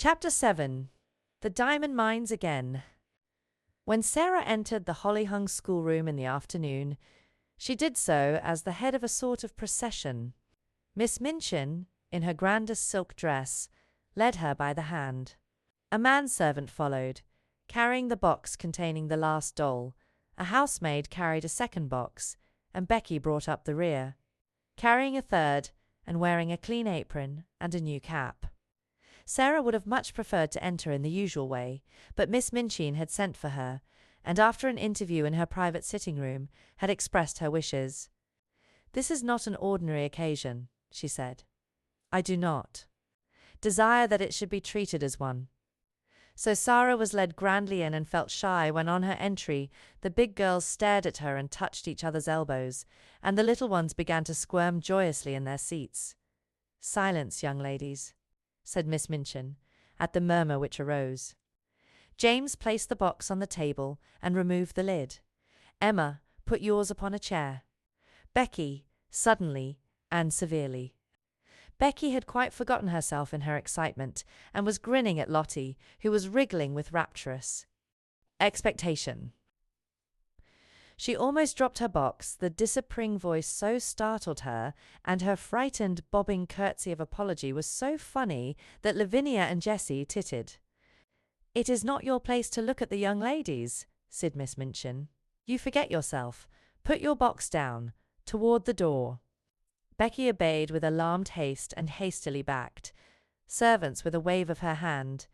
Chapter 7. The Diamond Mines Again. When Sarah entered the holly-hung schoolroom in the afternoon, she did so as the head of a sort of procession. Miss Minchin, in her grandest silk dress, led her by the hand. A manservant followed, carrying the box containing the last doll. A housemaid carried a second box, and Becky brought up the rear, carrying a third and wearing a clean apron and a new cap. Sarah would have much preferred to enter in the usual way, but Miss Minchin had sent for her, and after an interview in her private sitting room, had expressed her wishes. "This is not an ordinary occasion," she said. "I do not desire that it should be treated as one." So Sarah was led grandly in and felt shy when on her entry the big girls stared at her and touched each other's elbows, and the little ones began to squirm joyously in their seats. "Silence, young ladies," said Miss Minchin, at the murmur which arose. James placed the box on the table and removed the lid. "Emma, put yours upon a chair." Becky, suddenly and severely. Becky had quite forgotten herself in her excitement, and was grinning at Lottie, who was wriggling with rapturous expectation. She almost dropped her box, the disapproving voice so startled her, and her frightened, bobbing curtsy of apology was so funny that Lavinia and Jessie tittered. "It is not your place to look at the young ladies," said Miss Minchin. "You forget yourself. Put your box down, toward the door." Becky obeyed with alarmed haste and hastily backed. Servants with a wave of her hand.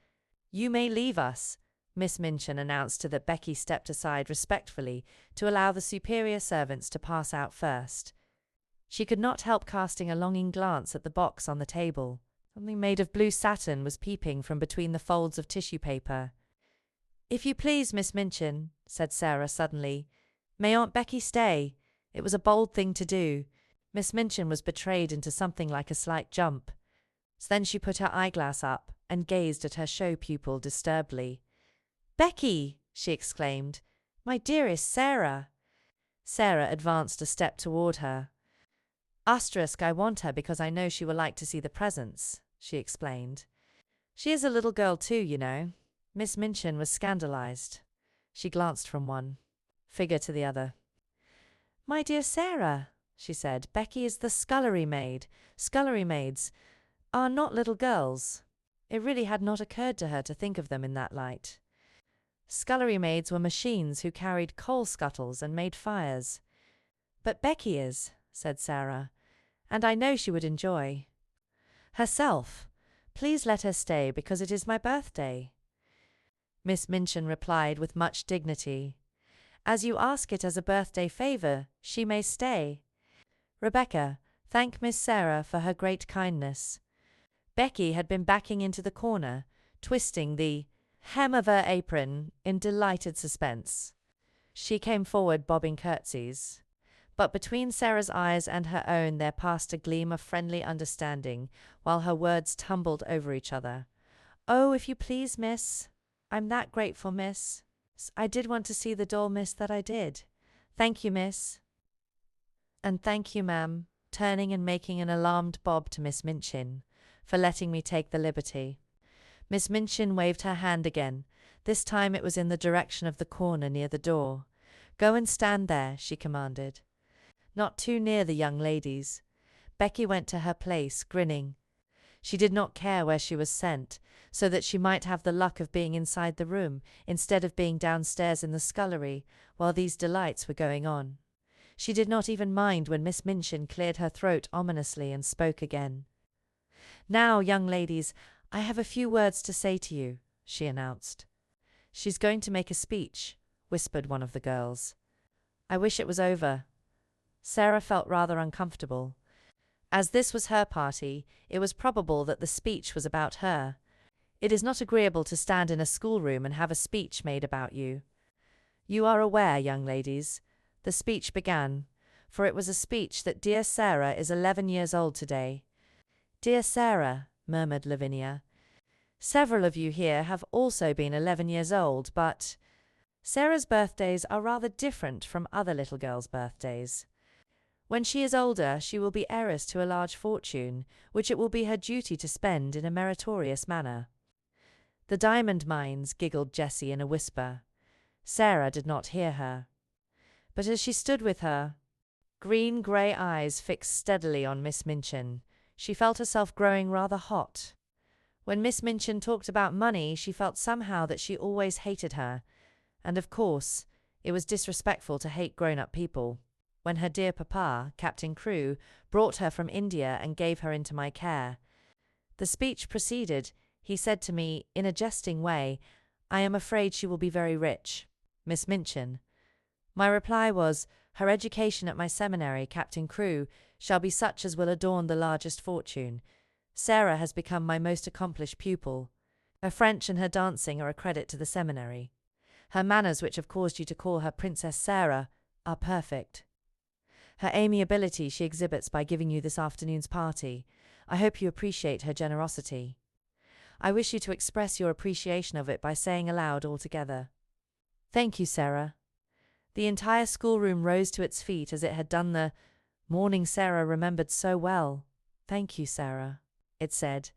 "You may leave us," Miss Minchin announced to that Becky stepped aside respectfully to allow the superior servants to pass out first. She could not help casting a longing glance at the box on the table. Something made of blue satin was peeping from between the folds of tissue paper. "If you please, Miss Minchin," said Sarah suddenly, "may Aunt Becky stay? It was a bold thing to do." Miss Minchin was betrayed into something like a slight jump. Then she put her eyeglass up and gazed at her show pupil disturbedly. "Becky!" she exclaimed. "My dearest Sarah!" Sarah advanced a step toward her. "I want her because I know she will like to see the presents," she explained. "She is a little girl too, you know." Miss Minchin was scandalized. She glanced from one figure to the other. "My dear Sarah," she said, "Becky is the scullery maid. Scullery maids are not little girls." It really had not occurred to her to think of them in that light. Scullery maids were machines who carried coal scuttles and made fires. "But Becky is," said Sarah, "and I know she would enjoy herself. Please let her stay because it is my birthday." Miss Minchin replied with much dignity, "As you ask it as a birthday favor, she may stay. Rebecca, thank Miss Sarah for her great kindness." Becky had been backing into the corner, twisting the hem of her apron in delighted suspense. She came forward bobbing curtsies. But between Sarah's eyes and her own there passed a gleam of friendly understanding, while her words tumbled over each other. "Oh, if you please, miss. I'm that grateful, miss. I did want to see the doll, miss, that I did. Thank you, miss. And thank you, ma'am," turning and making an alarmed bob to Miss Minchin, "for letting me take the liberty." Miss Minchin waved her hand again. This time it was in the direction of the corner near the door. "Go and stand there," she commanded. "Not too near the young ladies." Becky went to her place, grinning. She did not care where she was sent, so that she might have the luck of being inside the room, instead of being downstairs in the scullery, while these delights were going on. She did not even mind when Miss Minchin cleared her throat ominously and spoke again. "Now, young ladies, I have a few words to say to you," she announced. "She's going to make a speech," whispered one of the girls. "I wish it was over." Sarah felt rather uncomfortable. As this was her party, it was probable that the speech was about her. It is not agreeable to stand in a schoolroom and have a speech made about you. "You are aware, young ladies," the speech began, for it was a speech that dear Sarah is 11 years old today. "Dear Sarah," murmured Lavinia. "Several of you here have also been 11 years old, but Sarah's birthdays are rather different from other little girls' birthdays. When she is older, she will be heiress to a large fortune, which it will be her duty to spend in a meritorious manner. The diamond mines, giggled Jessie in a whisper. Sarah did not hear her. But as she stood with her green-grey eyes fixed steadily on Miss Minchin, she felt herself growing rather hot. When Miss Minchin talked about money, she felt somehow that she always hated her, and of course, it was disrespectful to hate grown-up people. When her dear papa, Captain Crewe, brought her from India and gave her into my care. The speech proceeded. He said to me, in a jesting way, "I am afraid she will be very rich, Miss Minchin." My reply was, "Her education at my seminary, Captain Crewe, shall be such as will adorn the largest fortune. Sarah has become my most accomplished pupil. Her French and her dancing are a credit to the seminary. Her manners, which have caused you to call her Princess Sarah, are perfect. Her amiability she exhibits by giving you this afternoon's party. I hope you appreciate her generosity. I wish you to express your appreciation of it by saying aloud all together, 'Thank you, Sarah.'" The entire schoolroom rose to its feet as it had done the morning Sarah remembered so well. "Thank you, Sarah," it said,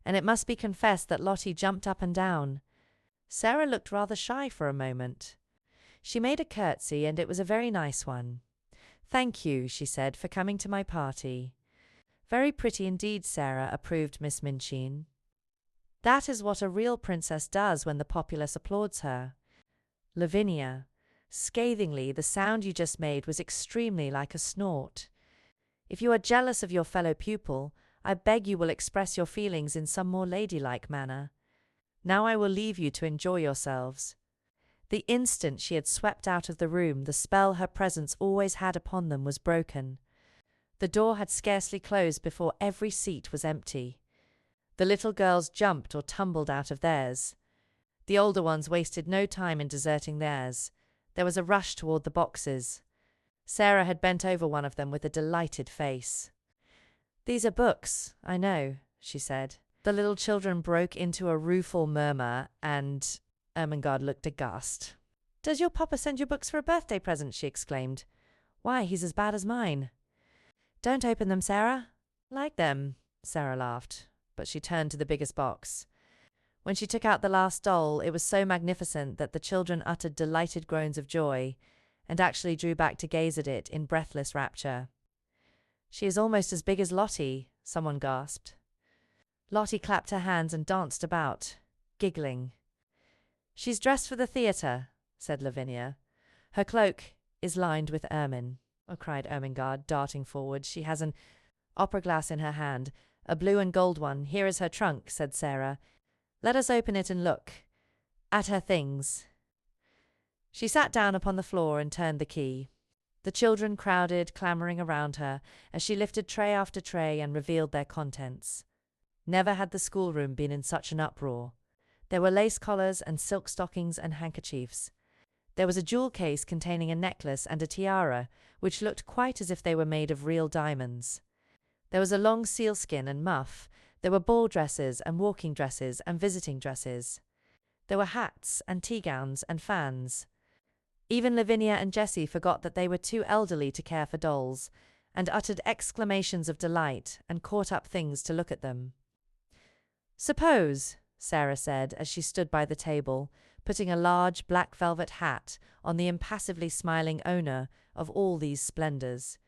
and it must be confessed that Lottie jumped up and down. Sarah looked rather shy for a moment. She made a curtsy, and it was a very nice one. "Thank you," she said, "for coming to my party." "Very pretty indeed, Sarah," approved Miss Minchin. "That is what a real princess does when the populace applauds her." "Lavinia," scathingly, "the sound you just made was extremely like a snort. If you are jealous of your fellow pupil, I beg you will express your feelings in some more ladylike manner. Now I will leave you to enjoy yourselves." The instant she had swept out of the room, the spell her presence always had upon them was broken. The door had scarcely closed before every seat was empty. The little girls jumped or tumbled out of theirs. The older ones wasted no time in deserting theirs. There was a rush toward the boxes. Sarah had bent over one of them with a delighted face. "These are books, I know," she said. The little children broke into a rueful murmur, and Ermengarde looked aghast. "Does your papa send you books for a birthday present?" she exclaimed. "Why, he's as bad as mine." "Don't open them, Sarah." "Like them," Sarah laughed, but she turned to the biggest box. When she took out the last doll, it was so magnificent that the children uttered delighted groans of joy, and actually drew back to gaze at it in breathless rapture. "She is almost as big as Lottie," someone gasped. Lottie clapped her hands and danced about, giggling. "She's dressed for the theatre," said Lavinia. "Her cloak is lined with ermine," cried Ermengarde, darting forward. "She has an opera glass in her hand, a blue and gold one. Here is her trunk," said Sarah. "Let us open it and look at her things." She sat down upon the floor and turned the key. The children crowded, clamoring around her, as she lifted tray after tray and revealed their contents. Never had the schoolroom been in such an uproar. There were lace collars and silk stockings and handkerchiefs. There was a jewel case containing a necklace and a tiara, which looked quite as if they were made of real diamonds. There was a long sealskin and muff. There were ball dresses and walking dresses and visiting dresses. There were hats and tea gowns and fans. Even Lavinia and Jessie forgot that they were too elderly to care for dolls, and uttered exclamations of delight and caught up things to look at them. "Suppose," Sarah said as she stood by the table, putting a large black velvet hat on the impassively smiling owner of all these splendors.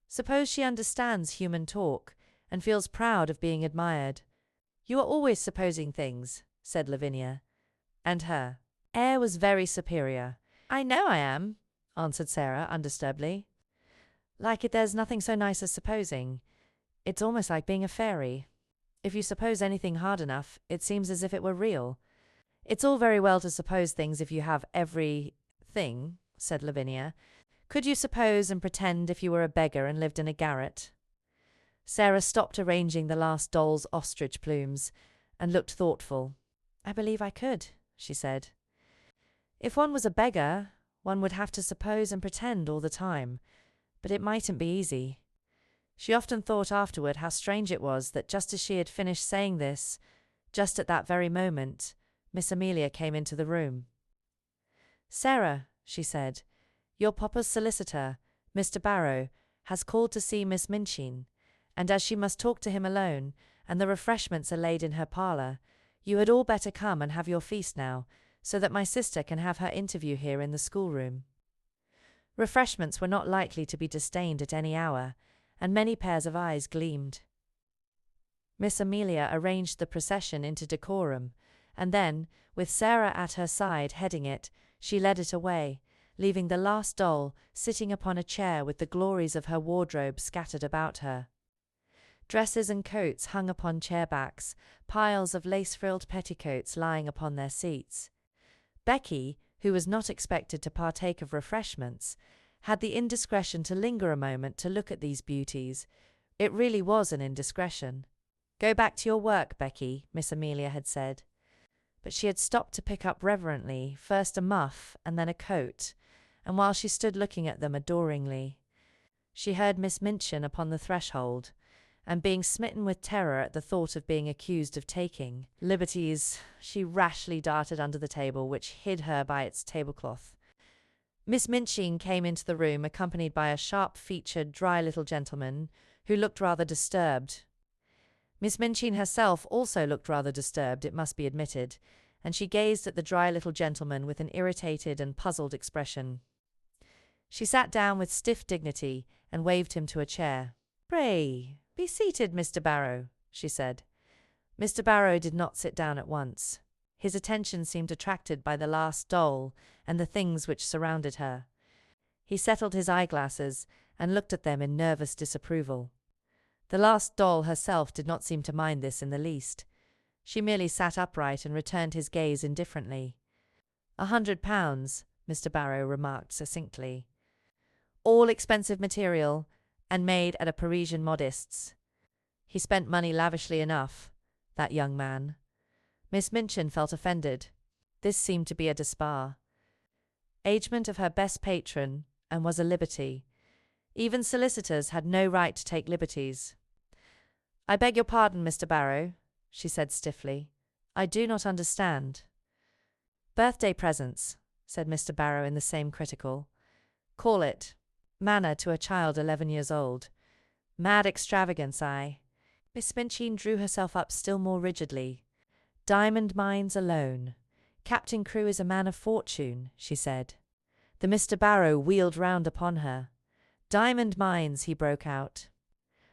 "Suppose she understands human talk and feels proud of being admired." "You are always supposing things," said Lavinia, and her air was very superior. "I know I am," answered Sarah undisturbedly. "Like it, there's nothing so nice as supposing. It's almost like being a fairy. If you suppose anything hard enough, it seems as if it were real." "It's all very well to suppose things if you have everything," said Lavinia. "Could you suppose and pretend if you were a beggar and lived in a garret?" Sarah stopped arranging the last doll's ostrich plumes and looked thoughtful. "I believe I could," she said. "If one was a beggar, one would have to suppose and pretend all the time, but it mightn't be easy." She often thought afterward how strange it was that just as she had finished saying this, just at that very moment, Miss Amelia came into the room. "Sarah," she said, "your papa's solicitor, Mr. Barrow, has called to see Miss Minchin, and as she must talk to him alone, and the refreshments are laid in her parlour, You had all better come and have your feast now, so that my sister can have her interview here in the schoolroom. Refreshments were not likely to be disdained at any hour, and many pairs of eyes gleamed. Miss Amelia arranged the procession into decorum, and then, with Sarah at her side heading it, she led it away, leaving the last doll sitting upon a chair with the glories of her wardrobe scattered about her. Dresses and coats hung upon chairbacks, piles of lace-frilled petticoats lying upon their seats. Becky, who was not expected to partake of refreshments, had the indiscretion to linger a moment to look at these beauties. It really was an indiscretion. "Go back to your work, Becky," Miss Amelia had said. But she had stopped to pick up reverently first a muff and then a coat, and while she stood looking at them adoringly, she heard Miss Minchin upon the threshold, and being smitten with terror at the thought of being accused of taking liberties, she rashly darted under the table, which hid her by its tablecloth. Miss Minchin came into the room accompanied by a sharp-featured, dry little gentleman who looked rather disturbed. Miss Minchin herself also looked rather disturbed, it must be admitted, and she gazed at the dry little gentleman with an irritated and puzzled expression. She sat down with stiff dignity and waved him to a chair. "Pray, be seated, Mr. Barrow," she said. Mr. Barrow did not sit down at once. His attention seemed attracted by the last doll and the things which surrounded her. He settled his eyeglasses and looked at them in nervous disapproval. The last doll herself did not seem to mind this in the least. She merely sat upright and returned his gaze indifferently. £100, Mr. Barrow remarked succinctly. "All expensive material, and made at a Parisian modist's." He spent money lavishly enough, that young man. Miss Minchin felt offended. This seemed to be a dispar. Agement of her best patron, and was a liberty. Even solicitors had no right to take liberties. "I beg your pardon, Mr. Barrow," she said stiffly. "I do not understand." "Birthday presents," said Mr. Barrow in the same critical, "call it, manner to a child 11 years old. Mad extravagance, Miss Minchin drew herself up still more rigidly. "Diamond mines alone. Captain Crewe is a man of fortune," she said. The Mr. Barrow wheeled round upon her. "Diamond mines," he broke out.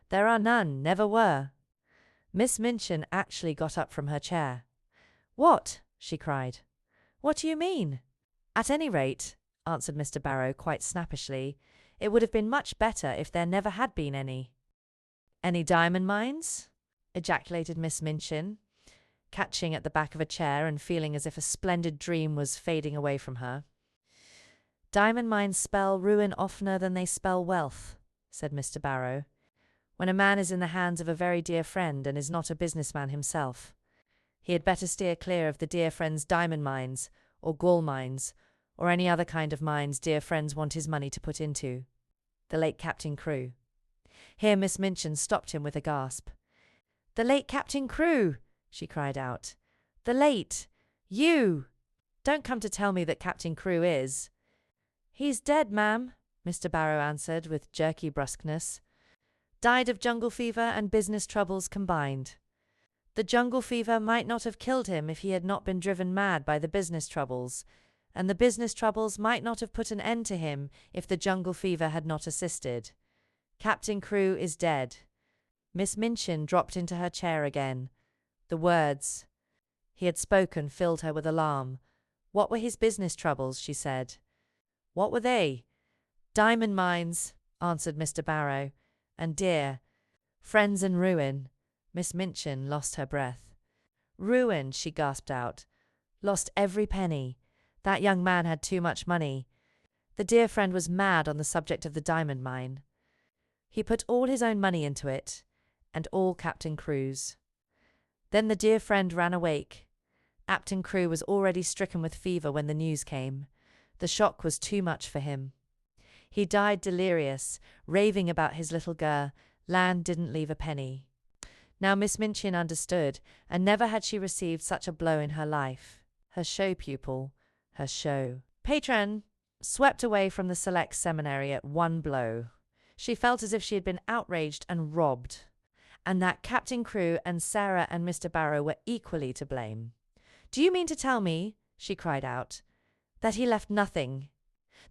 "There are none, never were." Miss Minchin actually got up from her chair. "What?" she cried. "What do you mean?" "At any rate," answered Mr. Barrow quite snappishly, "it would have been much better if there never had been any." "Any diamond mines?" ejaculated Miss Minchin, catching at the back of a chair and feeling as if a splendid dream was fading away from her. "Diamond mines spell ruin oftener than they spell wealth," said Mr. Barrow, "when a man is in the hands of a very dear friend and is not a businessman himself. He had better steer clear of the dear friend's diamond mines, or gall mines, or any other kind of mines dear friends want his money to put into. The late Captain Crewe." Here Miss Minchin stopped him with a gasp. "The late Captain Crewe!" she cried out. "The late! You! Don't come to tell me that Captain Crewe is—" "He's dead, ma'am," Mr. Barrow answered with jerky brusqueness. "Died of jungle fever and business troubles combined. The jungle fever might not have killed him if he had not been driven mad by the business troubles, and the business troubles might not have put an end to him if the jungle fever had not assisted. Captain Crewe is dead." Miss Minchin dropped into her chair again. The words he had spoken filled her with alarm. What were his business troubles, she said. What were they? "Diamond mines," answered Mr. Barrow. "And dear. Friends and ruin." Miss Minchin lost her breath. "Ruin," she gasped out. "Lost every penny. That young man had too much money. The dear friend was mad on the subject of the diamond mine. He put all his own money into it, and all Captain Crewe's. Then the dear friend ran awake. Captain Crewe was already stricken with fever when the news came. The shock was too much for him. He died delirious, raving about his little girl. Land didn't leave a penny." Now Miss Minchin understood, and never had she received such a blow in her life. Her show pupil, her show patron, swept away from the select seminary at one blow. She felt as if she had been outraged and robbed. and that Captain Crewe and Sarah and Mr. Barrow were equally to blame. "Do you mean to tell me," she cried out, "that he left nothing?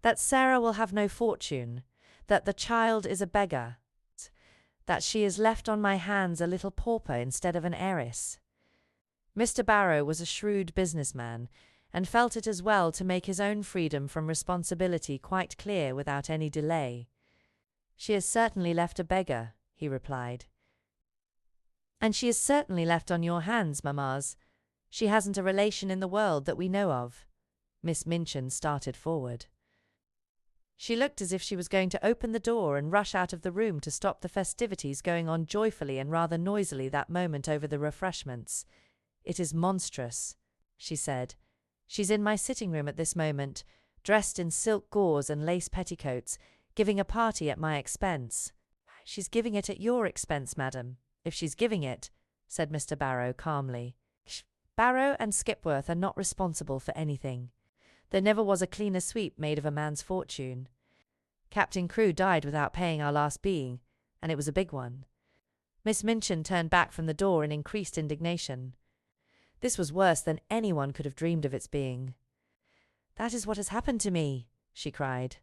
That Sarah will have no fortune? That the child is a beggar? That she is left on my hands a little pauper instead of an heiress?" Mr. Barrow was a shrewd businessman, and felt it as well to make his own freedom from responsibility quite clear without any delay. "She is certainly left a beggar," he replied. "And she is certainly left on your hands, mammas. She hasn't a relation in the world that we know of." Miss Minchin started forward. She looked as if she was going to open the door and rush out of the room to stop the festivities going on joyfully and rather noisily that moment over the refreshments. "It is monstrous," she said. "She's in my sitting room at this moment, dressed in silk gauze and lace petticoats, giving a party at my expense." "She's giving it at your expense, madam, if she's giving it," said Mr. Barrow calmly. "Barrow and Skipworth are not responsible for anything. There never was a cleaner sweep made of a man's fortune. Captain Crewe died without paying our last being, and it was a big one." Miss Minchin turned back from the door in increased indignation. This was worse than anyone could have dreamed of its being. "That is what has happened to me," she cried.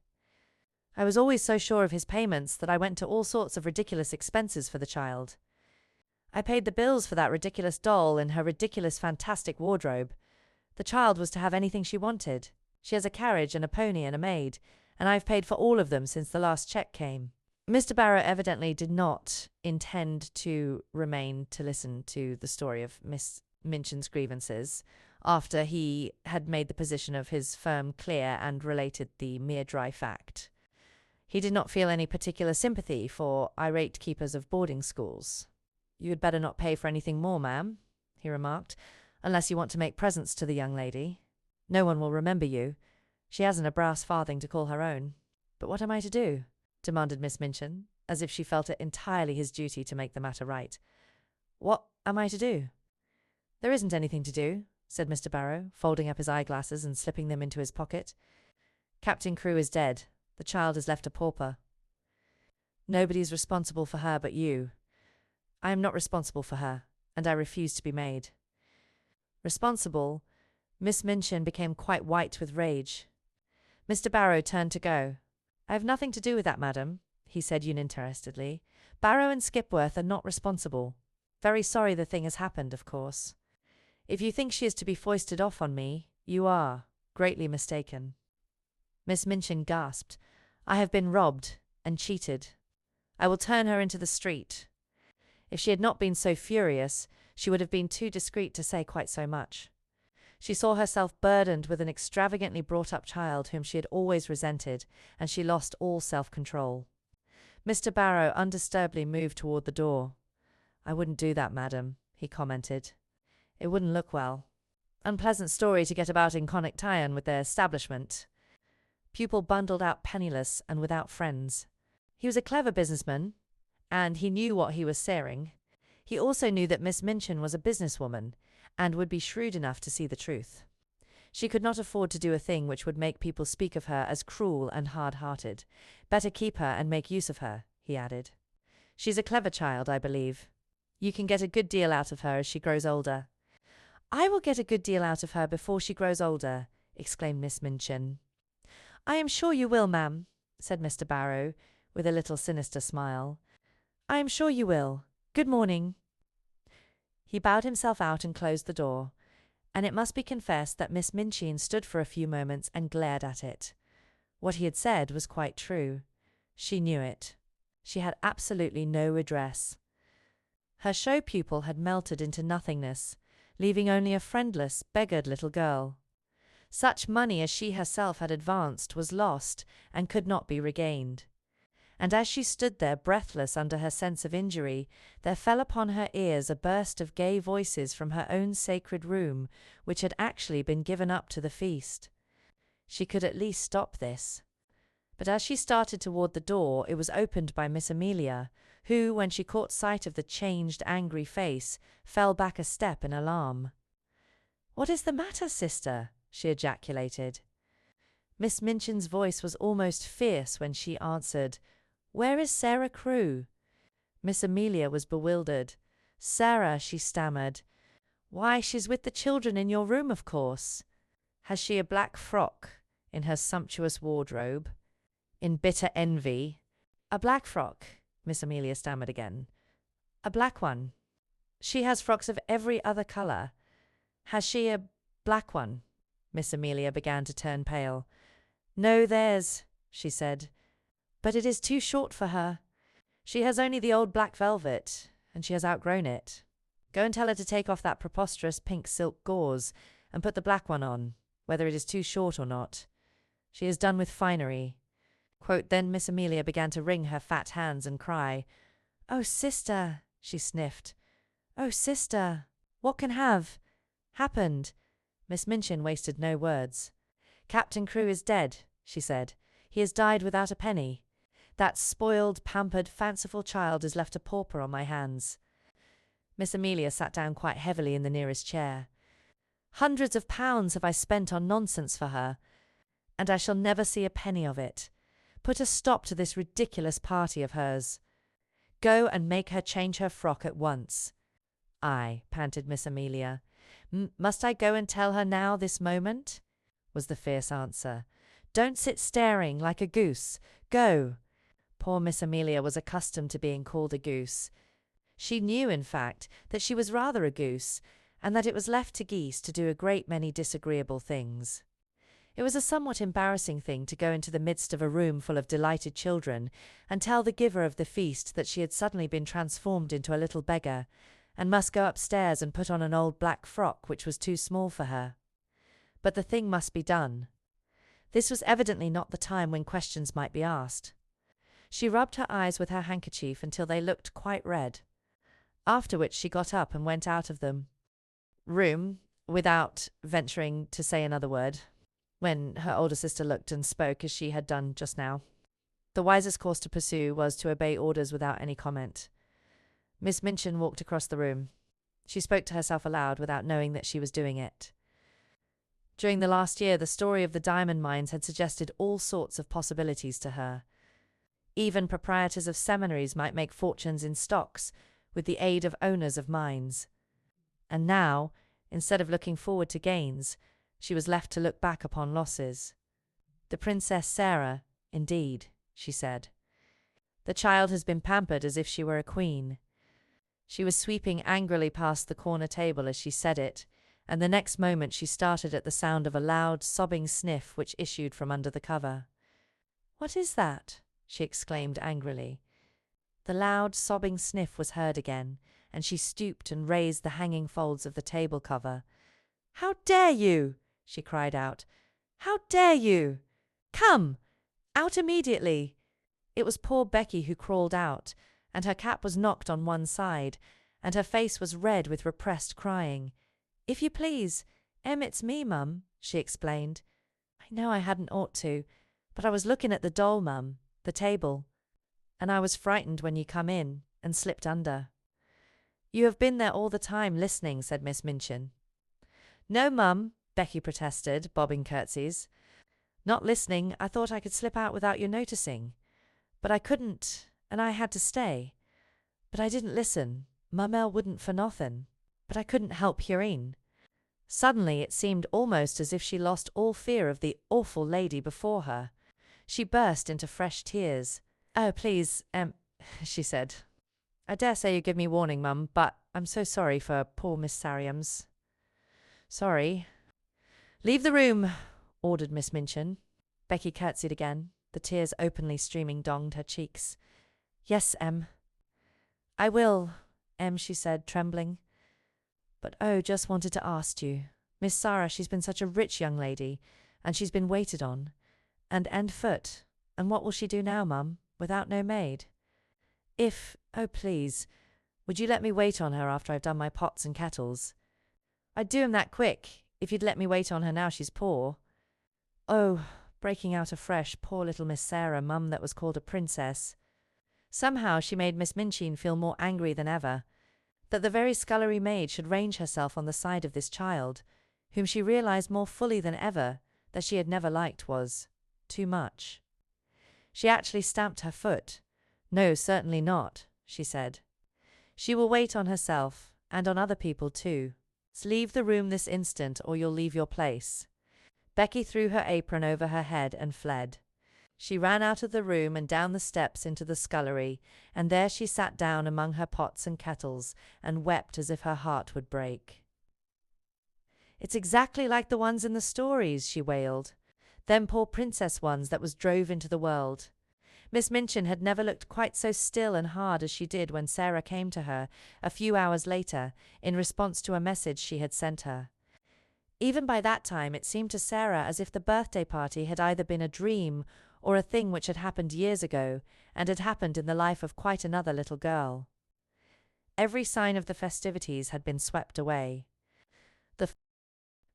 "I was always so sure of his payments that I went to all sorts of ridiculous expenses for the child. I paid the bills for that ridiculous doll and her ridiculous fantastic wardrobe. The child was to have anything she wanted. She has a carriage and a pony and a maid, and I've paid for all of them since the last cheque came." Mr. Barrow evidently did not intend to remain to listen to the story of Miss Minchin's grievances after he had made the position of his firm clear and related the mere dry fact. He did not feel any particular sympathy for irate keepers of boarding schools. "You had better not pay for anything more, ma'am," he remarked, "unless you want to make presents to the young lady. No one will remember you. She hasn't a brass farthing to call her own." "But what am I to do?" demanded Miss Minchin, as if she felt it entirely his duty to make the matter right. "What am I to do?" "There isn't anything to do," said Mr. Barrow, folding up his eyeglasses and slipping them into his pocket. "Captain Crewe is dead. The child is left a pauper. Nobody is responsible for her but you. I am not responsible for her, and I refuse to be made." Responsible? Miss Minchin became quite white with rage. Mr. Barrow turned to go. "I have nothing to do with that, madam," he said uninterestedly. "Barrow and Skipworth are not responsible. Very sorry the thing has happened, of course. If you think she is to be foisted off on me, you are greatly mistaken." Miss Minchin gasped. "I have been robbed and cheated. I will turn her into the street." If she had not been so furious, she would have been too discreet to say quite so much. She saw herself burdened with an extravagantly brought-up child whom she had always resented, and she lost all self-control. Mr. Barrow undisturbedly moved toward the door. "I wouldn't do that, madam," he commented. "It wouldn't look well. Unpleasant story to get about in Connaught with their establishment. Pupil bundled out penniless and without friends. He was a clever businessman, and he knew what he was saying. He also knew that Miss Minchin was a businesswoman, and would be shrewd enough to see the truth. She could not afford to do a thing which would make people speak of her as cruel and hard-hearted. Better keep her and make use of her," he added. "She's a clever child, I believe. You can get a good deal out of her as she grows older." "I will get a good deal out of her before she grows older," exclaimed Miss Minchin. "I am sure you will, ma'am," said Mr. Barrow, with a little sinister smile. "I am sure you will. Good morning." He bowed himself out and closed the door, and it must be confessed that Miss Minchin stood for a few moments and glared at it. What he had said was quite true. She knew it. She had absolutely no redress. Her show pupil had melted into nothingness, leaving only a friendless, beggared little girl. Such money as she herself had advanced was lost and could not be regained. And as she stood there breathless under her sense of injury, there fell upon her ears a burst of gay voices from her own sacred room, which had actually been given up to the feast. She could at least stop this. But as she started toward the door, it was opened by Miss Amelia, who, when she caught sight of the changed, angry face, fell back a step in alarm. "What is the matter, sister?" she ejaculated. Miss Minchin's voice was almost fierce when she answered, "Where is Sarah Crewe?" Miss Amelia was bewildered. "Sarah," she stammered. "Why, she's with the children in your room, of course." "Has she a black frock in her sumptuous wardrobe?" In bitter envy. "A black frock," Miss Amelia stammered again. "A black one. She has frocks of every other colour. Has she a black one?" Miss Amelia began to turn pale. "No, theirs," she said. "But it is too short for her. She has only the old black velvet, and she has outgrown it. Go and tell her to take off that preposterous pink silk gauze and put the black one on, whether it is too short or not. She is done with finery." Then Miss Amelia began to wring her fat hands and cry. "Oh, sister," she sniffed. "Oh, sister, what can have happened?" Miss Minchin wasted no words. "Captain Crewe is dead," she said. "He has died without a penny. That spoiled, pampered, fanciful child is left a pauper on my hands." Miss Amelia sat down quite heavily in the nearest chair. "Hundreds of pounds have I spent on nonsense for her, and I shall never see a penny of it. Put a stop to this ridiculous party of hers. Go and make her change her frock at once." "Aye," panted Miss Amelia. "Must I go and tell her now, this moment?" was the fierce answer. "Don't sit staring like a goose. Go." Poor Miss Amelia was accustomed to being called a goose. She knew, in fact, that she was rather a goose, and that it was left to geese to do a great many disagreeable things. It was a somewhat embarrassing thing to go into the midst of a room full of delighted children and tell the giver of the feast that she had suddenly been transformed into a little beggar, and must go upstairs and put on an old black frock which was too small for her. But the thing must be done. This was evidently not the time when questions might be asked. She rubbed her eyes with her handkerchief until they looked quite red, after which she got up and went out of the room without venturing to say another word, when her older sister looked and spoke as she had done just now. The wisest course to pursue was to obey orders without any comment. Miss Minchin walked across the room. She spoke to herself aloud without knowing that she was doing it. During the last year, the story of the diamond mines had suggested all sorts of possibilities to her. Even proprietors of seminaries might make fortunes in stocks with the aid of owners of mines. And now, instead of looking forward to gains, she was left to look back upon losses. "The Princess Sarah, indeed," she said. "The child has been pampered as if she were a queen." She was sweeping angrily past the corner table as she said it, and the next moment she started at the sound of a loud, sobbing sniff which issued from under the cover. "What is that?" she exclaimed angrily. The loud, sobbing sniff was heard again, and she stooped and raised the hanging folds of the table cover. "How dare you?" she cried out. "How dare you? Come! Out immediately!" It was poor Becky who crawled out, and her cap was knocked on one side, and her face was red with repressed crying. "If you please, it's me, Mum," she explained. "I know I hadn't ought to, but I was looking at the doll, Mum, the table, and I was frightened when you come in, and slipped under." "You have been there all the time, listening," said Miss Minchin. "No, Mum," Becky protested, bobbing curtsies. "Not listening. I thought I could slip out without your noticing. But I couldn't, and I had to stay. But I didn't listen. Mamel wouldn't for nothing. But I couldn't help hearing." Suddenly it seemed almost as if she lost all fear of the awful lady before her. She burst into fresh tears. "Oh, please, she said. "I dare say you give me warning, Mum, but I'm so sorry for poor Miss Sariams." "Sorry." "Leave the room," ordered Miss Minchin. Becky curtsied again. The tears openly streaming donged her cheeks. "Yes, "I will, she said, trembling. "But just wanted to ask you. Miss Sarah, she's been such a rich young lady, and she's been waited on. And foot. And what will she do now, Mum, without no maid? Please, would you let me wait on her after I've done my pots and kettles? I'd do 'em that quick, if you'd let me wait on her now she's poor." "Oh," breaking out afresh, poor little Miss Sarah, Mum that was called a princess. Somehow she made Miss Minchin feel more angry than ever, that the very scullery maid should range herself on the side of this child, whom she realized more fully than ever that she had never liked, was too much. She actually stamped her foot. "No, certainly not," she said. She will wait on herself, and on other people too. Leave the room this instant or you'll leave your place. Becky threw her apron over her head and fled. She ran out of the room and down the steps into the scullery, and there she sat down among her pots and kettles and wept as if her heart would break. "It's exactly like the ones in the stories," she wailed. "Them poor princess ones that was drove into the world." Miss Minchin had never looked quite so still and hard as she did when Sarah came to her, a few hours later, in response to a message she had sent her. Even by that time it seemed to Sarah as if the birthday party had either been a dream or a thing which had happened years ago, and had happened in the life of quite another little girl. Every sign of the festivities had been swept away. The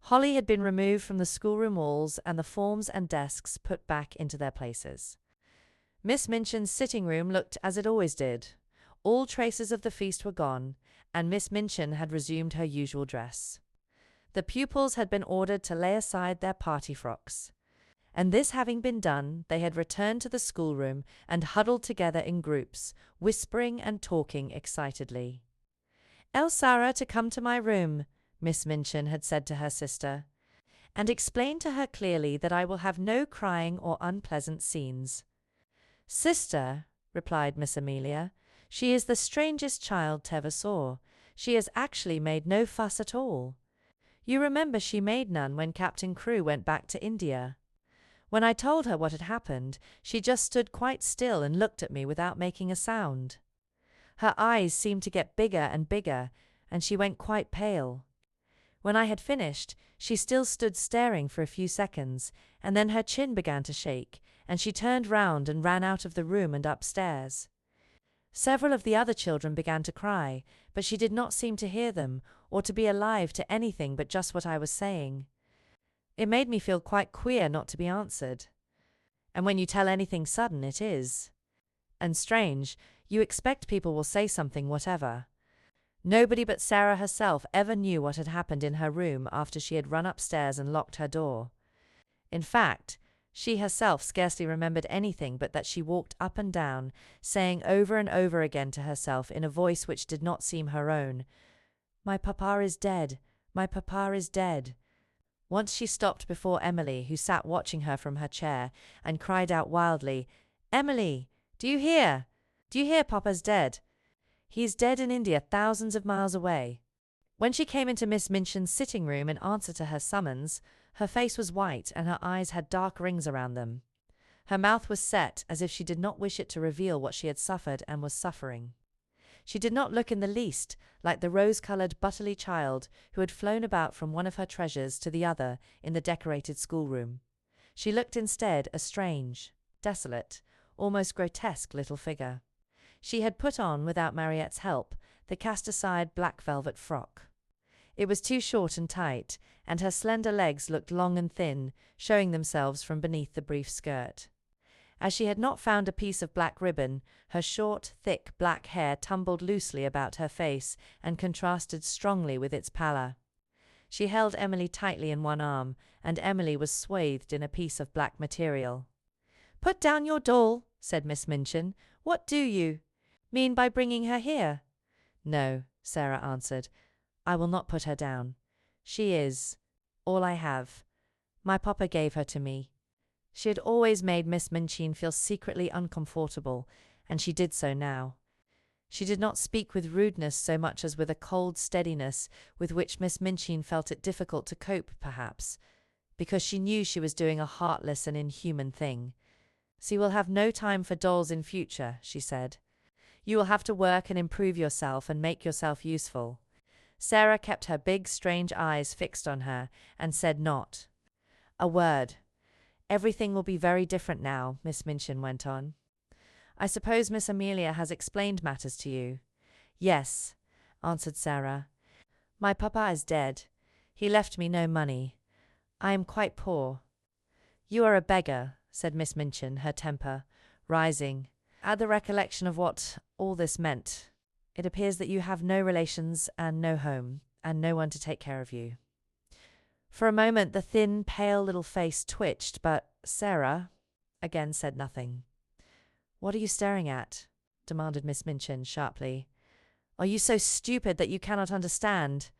holly had been removed from the schoolroom walls and the forms and desks put back into their places. Miss Minchin's sitting room looked as it always did. All traces of the feast were gone, and Miss Minchin had resumed her usual dress. The pupils had been ordered to lay aside their party frocks. And this having been done, they had returned to the schoolroom and huddled together in groups, whispering and talking excitedly. "Sarah to come to my room," Miss Minchin had said to her sister, "and explain to her clearly that I will have no crying or unpleasant scenes." "Sister," replied Miss Amelia, "she is the strangest child t'ever saw. She has actually made no fuss at all. You remember she made none when Captain Crewe went back to India. When I told her what had happened, she just stood quite still and looked at me without making a sound. Her eyes seemed to get bigger and bigger, and she went quite pale. When I had finished, she still stood staring for a few seconds, and then her chin began to shake, and she turned round and ran out of the room and upstairs. Several of the other children began to cry, but she did not seem to hear them, or to be alive to anything but just what I was saying. It made me feel quite queer not to be answered. And when you tell anything sudden, it is. And strange, you expect people will say something whatever. Nobody but Sarah herself ever knew what had happened in her room after she had run upstairs and locked her door. In fact, she herself scarcely remembered anything but that she walked up and down, saying over and over again to herself in a voice which did not seem her own, "My papa is dead, my papa is dead." Once she stopped before Emily, who sat watching her from her chair, and cried out wildly, "Emily, do you hear? Do you hear papa's dead? He is dead in India, thousands of miles away." When she came into Miss Minchin's sitting room in answer to her summons, her face was white and her eyes had dark rings around them. Her mouth was set as if she did not wish it to reveal what she had suffered and was suffering. She did not look in the least like the rose-coloured butterly child who had flown about from one of her treasures to the other in the decorated schoolroom. She looked instead a strange, desolate, almost grotesque little figure. She had put on, without Mariette's help, the cast-aside black velvet frock. It was too short and tight, and her slender legs looked long and thin, showing themselves from beneath the brief skirt. As she had not found a piece of black ribbon, her short, thick black hair tumbled loosely about her face and contrasted strongly with its pallor. She held Emily tightly in one arm, and Emily was swathed in a piece of black material. "Put down your doll," said Miss Minchin. "What do you mean by bringing her here?" "No," Sarah answered. "I will not put her down. She is all I have. My papa gave her to me." She had always made Miss Minchin feel secretly uncomfortable, and she did so now. She did not speak with rudeness so much as with a cold steadiness with which Miss Minchin felt it difficult to cope, perhaps, because she knew she was doing a heartless and inhuman thing. "So you will have no time for dolls in future," she said. "You will have to work and improve yourself and make yourself useful." Sarah kept her big, strange eyes fixed on her and said not a word. "Everything will be very different now," Miss Minchin went on. "I suppose Miss Amelia has explained matters to you?" "Yes," answered Sarah. "My papa is dead. He left me no money. I am quite poor." "You are a beggar," said Miss Minchin, her temper rising at the recollection of what all this meant. "It appears that you have no relations and no home, and no one to take care of you." For a moment the thin, pale little face twitched, but Sarah again said nothing. "What are you staring at?" demanded Miss Minchin sharply. Are you so stupid that you cannot understand?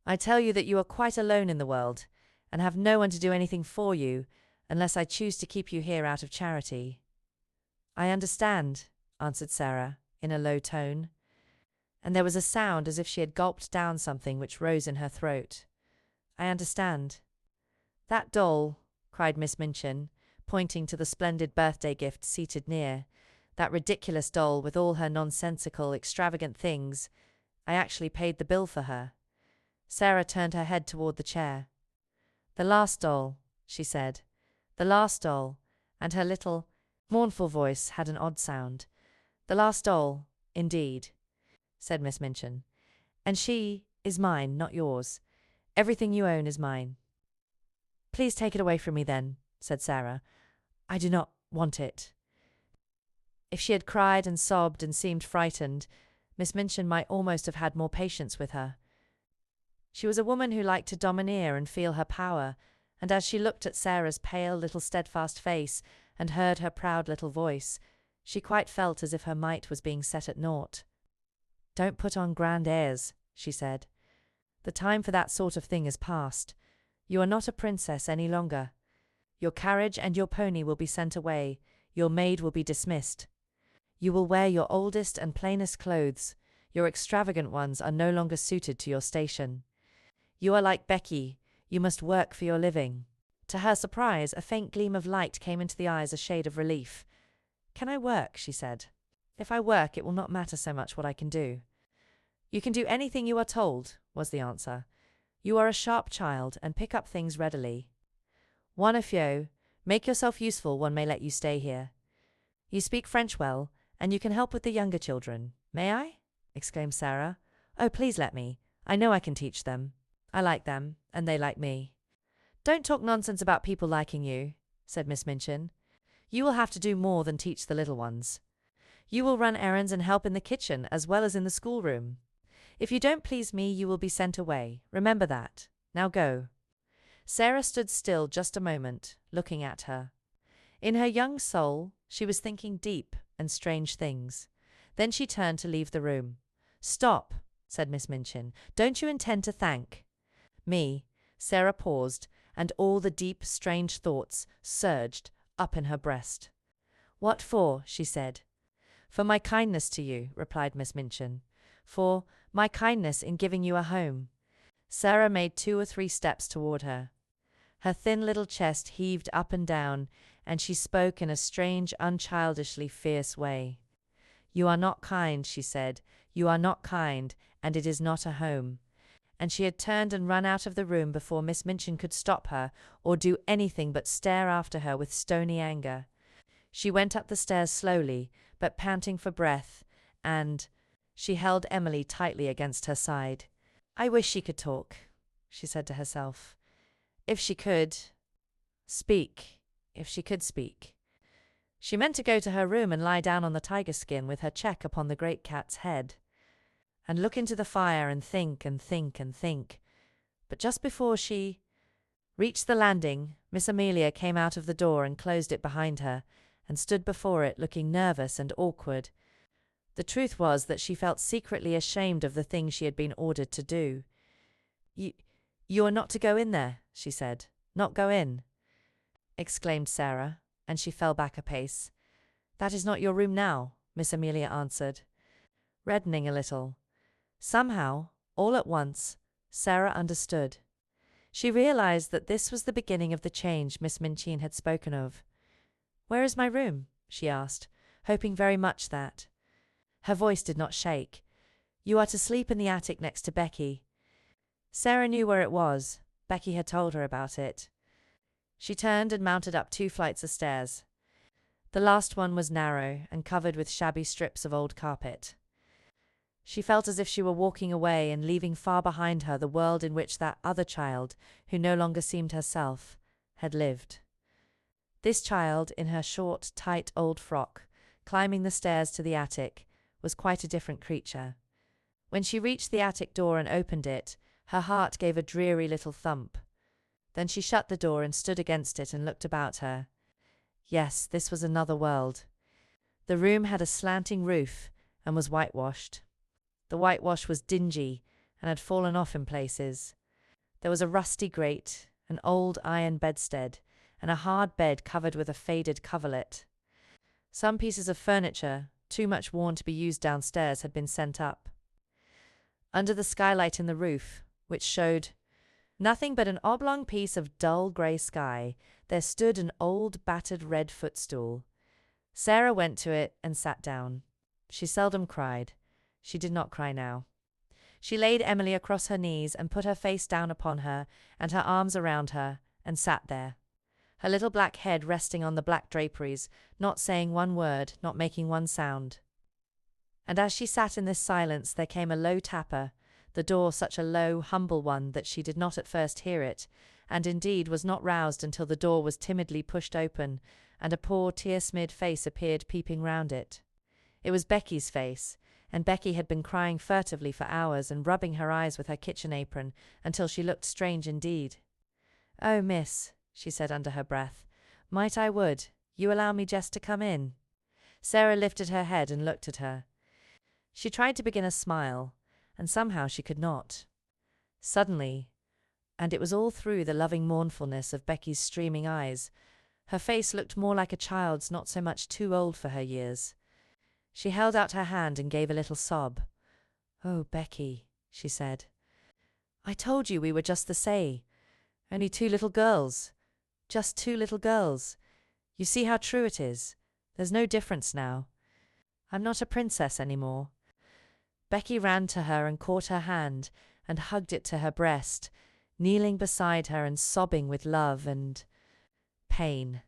I tell you that you are quite alone in the world, and have no one to do anything for you, unless I choose to keep you here out of charity. I understand, answered Sarah, in a low tone, and there was a sound as if she had gulped down something which rose in her throat. I understand. That doll, cried Miss Minchin, pointing to the splendid birthday gift seated near, that ridiculous doll with all her nonsensical, extravagant things. I actually paid the bill for her. Sarah turned her head toward the chair. The last doll, she said. The last doll, and her little, mournful voice had an odd sound. The last doll, indeed, said Miss Minchin. And she is mine, not yours. Everything you own is mine. Please take it away from me then, said Sarah. I do not want it. If she had cried and sobbed and seemed frightened, Miss Minchin might almost have had more patience with her. She was a woman who liked to domineer and feel her power, and as she looked at Sarah's pale little steadfast face and heard her proud little voice, she quite felt as if her might was being set at naught. Don't put on grand airs, she said. The time for that sort of thing is past. You are not a princess any longer. Your carriage and your pony will be sent away, your maid will be dismissed. You will wear your oldest and plainest clothes, your extravagant ones are no longer suited to your station. You are like Becky, you must work for your living. To her surprise, a faint gleam of light came into the eyes, a shade of relief. Can I work? She said. If I work, it will not matter so much what I can do. You can do anything you are told, was the answer. You are a sharp child and pick up things readily. One if you make yourself useful, one may let you stay here. You speak French well, and you can help with the younger children. May I? Exclaimed Sarah. Oh, please let me. I know I can teach them. I like them, and they like me. Don't talk nonsense about people liking you, said Miss Minchin. You will have to do more than teach the little ones. You will run errands and help in the kitchen as well as in the schoolroom. If you don't please me, you will be sent away. Remember that. Now go. Sarah stood still just a moment, looking at her. In her young soul, she was thinking deep and strange things. Then she turned to leave the room. Stop, said Miss Minchin. Don't you intend to thank me? Sarah paused, and all the deep, strange thoughts surged up in her breast. What for? She said. For my kindness to you, replied Miss Minchin. For my kindness in giving you a home. Sarah made 2 or 3 steps toward her. Her thin little chest heaved up and down, and she spoke in a strange, unchildishly fierce way. You are not kind, she said. You are not kind, and it is not a home. And she had turned and run out of the room before Miss Minchin could stop her or do anything but stare after her with stony anger. She went up the stairs slowly, but panting for breath, and she held Emily tightly against her side. I wish she could talk, she said to herself. If she could speak. If she could speak. She meant to go to her room and lie down on the tiger skin with her cheek upon the great cat's head, and look into the fire and think and think and think. But just before she reached the landing, Miss Amelia came out of the door and closed it behind her, and stood before it looking nervous and awkward. The truth was that she felt secretly ashamed of the thing she had been ordered to do. You are not to go in there, she said. Not go in, exclaimed Sarah, and she fell back a pace. That is not your room now, Miss Amelia answered, reddening a little. Somehow, all at once, Sarah understood. She realized that this was the beginning of the change Miss Minchin had spoken of. Where is my room? She asked, hoping very much that. Her voice did not shake. You are to sleep in the attic next to Becky. Sarah knew where it was. Becky had told her about it. She turned and mounted up 2 flights of stairs. The last one was narrow and covered with shabby strips of old carpet. She felt as if she were walking away and leaving far behind her the world in which that other child, who no longer seemed herself, had lived. This child, in her short, tight old frock, climbing the stairs to the attic, was quite a different creature. When she reached the attic door and opened it, her heart gave a dreary little thump. Then she shut the door and stood against it and looked about her. Yes, this was another world. The room had a slanting roof and was whitewashed. The whitewash was dingy and had fallen off in places. There was a rusty grate, an old iron bedstead, and a hard bed covered with a faded coverlet. Some pieces of furniture, too much worn to be used downstairs, had been sent up. Under the skylight in the roof, which showed nothing but an oblong piece of dull grey sky, there stood an old battered red footstool. Sarah went to it and sat down. She seldom cried. She did not cry now. She laid Emily across her knees and put her face down upon her and her arms around her, and sat there, her little black head resting on the black draperies, not saying one word, not making one sound. And as she sat in this silence there came a low tapper, the door such a low, humble one that she did not at first hear it, and indeed was not roused until the door was timidly pushed open, and a poor tear-smeared face appeared peeping round it. It was Becky's face, and Becky had been crying furtively for hours and rubbing her eyes with her kitchen apron until she looked strange indeed. "Oh, miss," she said under her breath, "might I would you allow me just to come in?" Sarah lifted her head and looked at her. She tried to begin a smile, and somehow she could not. Suddenly, and it was all through the loving mournfulness of Becky's streaming eyes, her face looked more like a child's, not so much too old for her years. She held out her hand and gave a little sob. "Oh, Becky," she said, "I told you we were just the same. Only two little girls. Just two little girls. You see how true it is. There's no difference now. I'm not a princess any more." Becky ran to her and caught her hand and hugged it to her breast, kneeling beside her and sobbing with love and pain.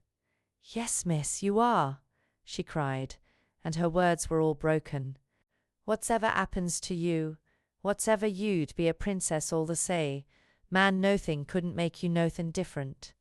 "Yes, miss, you are," she cried, and her words were all broken. "Whatever happens to you, whatever you'd be a princess all the say, man nothing couldn't make you nothin' different.